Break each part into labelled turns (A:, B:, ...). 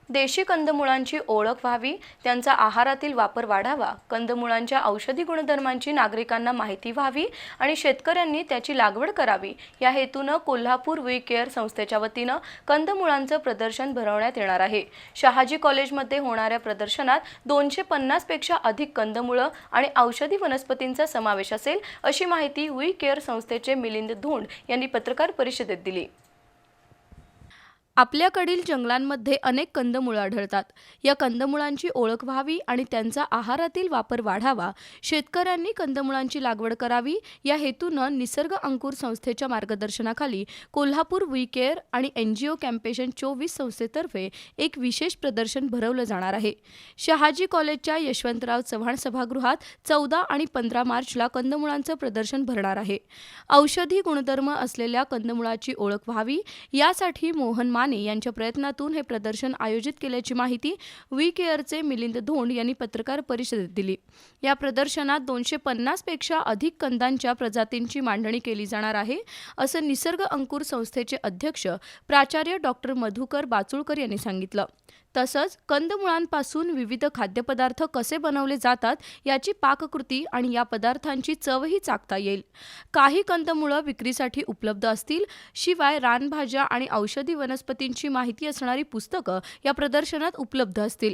A: देशी कंदमुळांची ओळख व्हावी, त्यांचा आहारातील वापर वाढावा, कंदमुळांच्या औषधी गुणधर्मांची नागरिकांना माहिती व्हावी आणि शेतकऱ्यांनी त्याची लागवड करावी या हेतूनं कोल्हापूर वी केअर संस्थेच्या वतीनं कंदमुळांचं प्रदर्शन भरवण्यात येणार आहे। शहाजी कॉलेजमध्ये होणाऱ्या प्रदर्शनात 250 पेक्षा अधिक कंदमुळं आणि औषधी वनस्पतींचा समावेश असेल, अशी माहिती वी केअर संस्थेचे मिलिंद धोंड यांनी पत्रकार परिषदेत दिली। आपल्याकडील जंगलांमध्ये अनेक कंदमुळं आढळतात। या कंदमुळांची ओळख व्हावी आणि त्यांचा आहारातील वापर वाढावा, शेतकऱ्यांनी कंदमुळांची लागवड करावी या हेतूनं निसर्ग अंकुर संस्थेच्या मार्गदर्शनाखाली कोल्हापूर वी केअर आणि NGO कॅम्पेशन 24 संस्थेतर्फे एक विशेष प्रदर्शन भरवलं जाणार आहे। शहाजी कॉलेजच्या यशवंतराव चव्हाण सभागृहात 14 आणि 15 मार्चला कंदमुळांचं प्रदर्शन भरणार आहे। औषधी गुणधर्म असलेल्या कंदमुळाची ओळख व्हावी यासाठी मोहन माने यांच्या प्रयत्नातून हे प्रदर्शन आयोजित केल्याची माहिती वी केअरचे मिलिंद धोंड यांनी पत्रकार परिषदेत दिली। या प्रदर्शनात 250 पेक्षा अधिक कंदांच्या प्रजातींची मांडणी केली जाणार आहे, असं निसर्ग अंकुर संस्थेचे अध्यक्ष प्राचार्य डॉक्टर मधुकर बाचुळकर यांनी सांगितलं। तसंच कंदमुळांपासून विविध खाद्यपदार्थ कसे बनवले जातात याची पाककृती आणि या पदार्थांची चवही चाखता येईल। काही कंदमुळं विक्रीसाठी उपलब्ध असतील, शिवाय रानभाज्या आणि औषधी वनस्पतींची माहिती असणारी पुस्तकं या प्रदर्शनात उपलब्ध असतील।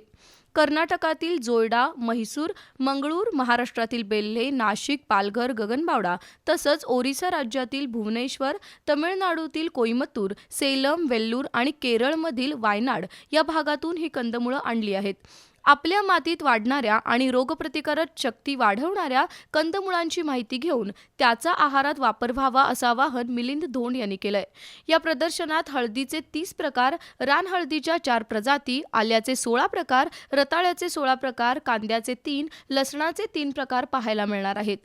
A: कर्नाटकातील जोयडा, म्हैसूर, मंगळूर, महाराष्ट्रातील बेल्हे, नाशिक, पालघर, गगनबावडा तसंच ओरिसा राज्यातील भुवनेश्वर, तमिळनाडूतील कोईमतूर, सेलम, वेल्लूर आणि केरळमधील वायनाड या भागातून ही कंदमुळं आणली आहेत। आपल्या मातीत वाढणाऱ्या आणि रोगप्रतिकारक शक्ती वाढवणाऱ्या कंदमुळांची माहिती घेऊन त्याचा आहारात वापर व्हावा, असं आवाहन मिलिंद धोंड यांनी केलंय। या प्रदर्शनात हळदीचे 30 प्रकार, रानहळदीच्या 4 प्रजाती, आल्याचे 16 प्रकार, रताळ्याचे 16 प्रकार, कांद्याचे 3, लसणाचे 3 प्रकार पाहायला मिळणार आहेत।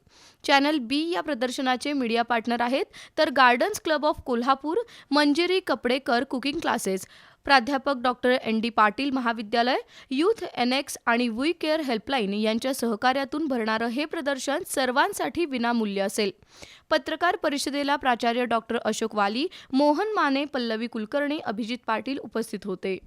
A: चॅनल बी या प्रदर्शनाचे मीडिया पार्टनर आहेत, तर gardens club of Kolhapur, Manjiri Kapdekar cooking classes, प्राध्यापक डॉक्टर ND पाटील महाविद्यालय, यूथ NX आणि वी केअर हेल्पलाईन यांच्या सहकार्यातून भरणारं हे प्रदर्शन सर्वांसाठी विनामूल्य असेल। पत्रकार परिषदेला प्राचार्य डॉक्टर अशोक वाली, मोहन माने, पल्लवी कुलकर्णी, अभिजित पाटील उपस्थित होते।